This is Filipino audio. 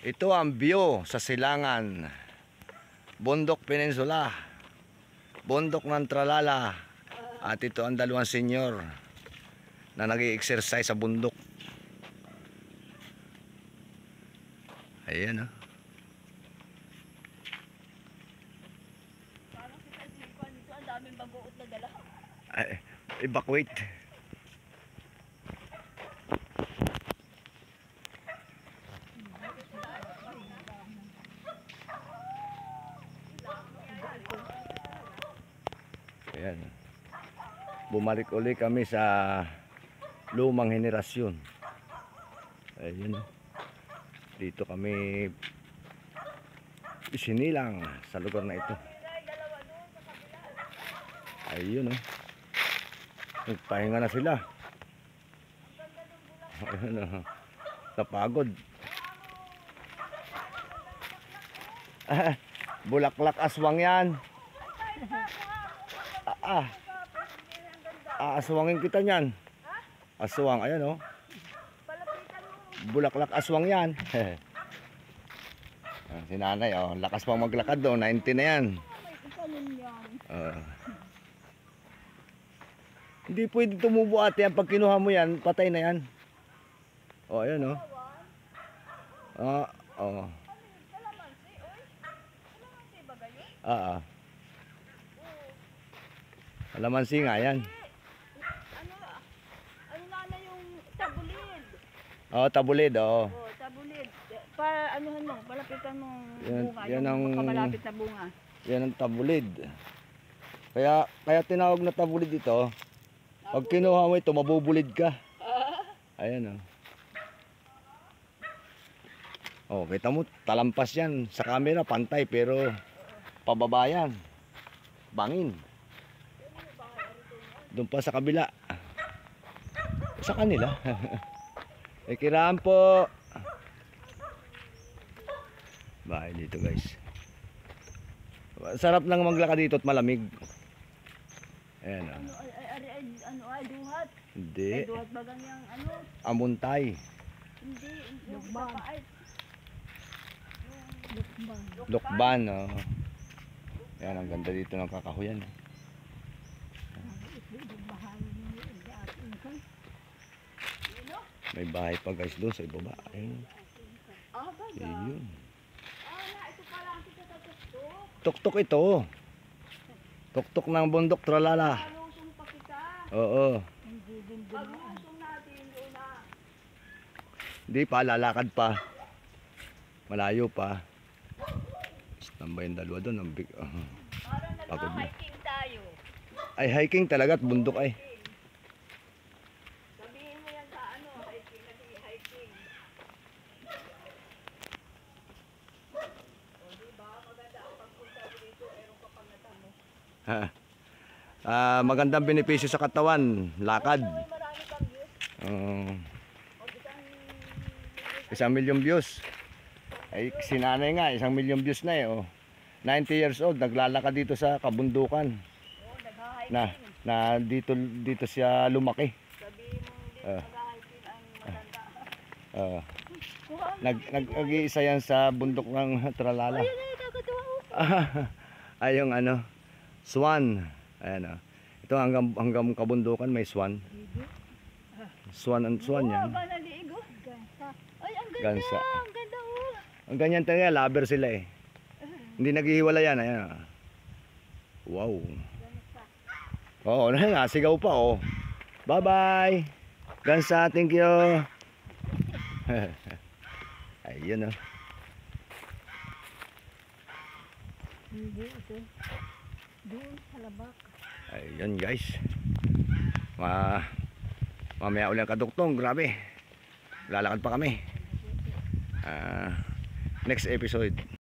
Ito ang view sa Silangan, Bundok Peninsula, Bundok ng Tralala. At ito ang dalawang senyor na nag-i-exercise sa bundok. Ayan, oh. Parang kita dito, ang daming bagoot na dala. Ay, evacuate. Ayan. Bumalik uli kami sa lumang henerasyon. Ayun. Dito kami isinilang sa lugar na ito. Ayun, oh. Nagpahinga na sila. Ayun, oh. Napagod. Bulaklak aswang yan. Aswangin kita niyan. Aswang, ayan, oh. Bulaklak aswang yan. Si nanay, oh, lakas pang maglakad, oh. 90 na yan. Hindi pwede tumubo ate yan. Pag kinuha mo yan, patay na yan. Oh, ayan, oh. Oh. Alamansi nga yan. Ano na yung tabulid? Oh, tabulid, oh. Oh, tabulid. Para anuhan mo, palapitan mo bunga. Yan ang malapit na bunga. Yan ang tabulid. Kaya tinawag na tabulid ito. Pag kinuha mo ito, mabubulid ka. Ayan, oh. Oh, kita mo, talampas yan. Sa camera, pantay, pero pababa yan. Bangin. Doon pa sa kabila. Sa kanila. Kiraan po. Bahay dito, guys. Sarap lang maglakad dito at malamig. Ayan, oh. Ay, duhat. Hindi. Ay, duhat bagang yung ano? Amuntay. Hindi, yung papait. Lukban, oh. Ayan, ang ganda dito ng kakahuyan. May bahay pa, guys, doon sa ibaba. Ayun. Ayun. Ito pala ang kita sa tuktok. Tuktok ito. Tuktok ng Bundok Tralala. Palusong pa kita. Oo. Paglusong natin yun na. Hindi pa, lalakad pa. Malayo pa. Tambay yung dalawa doon. Ang big. Parang Pagod na. nag-hiking tayo. Ay, hiking talaga at bundok ay. Sabihin mo yan sa ano, hiking. O diba, maganda ang pagpunta dito, erong kapangata mo. Magandang benepisyo sa katawan. Lakad. Marami kang views. O 1,000,000 views. Ay, sinanay nga, 1,000,000 views na eh. Oh. 90 years old, naglalakad dito sa kabundukan. Na dito siya lumaki. Sabihin mo hindi mag-hiking ang maganda. Nag-iisa yan sa bundok ng Tralala. Ayun na, kakatuwa ko. Ay, yung ano, swan. Ayan, oh. Ito hanggang kabundukan may swan. Swan yan. Ba naliigo? Gansa. Ay, ang ganda. Gansa. Ang ganda, oh. Ang ganyan talaga, lover sila eh. Hindi naghihiwala yan. Ayan, oh. Wow. Oo, sigaw pa, oh. Bye-bye. Gansa, thank you. Ayun, oh. Hindi, ito. Doon sa labak. Ayun, guys. Mamaya ulang kaduktong, grabe. Lalakad pa kami. Next episode.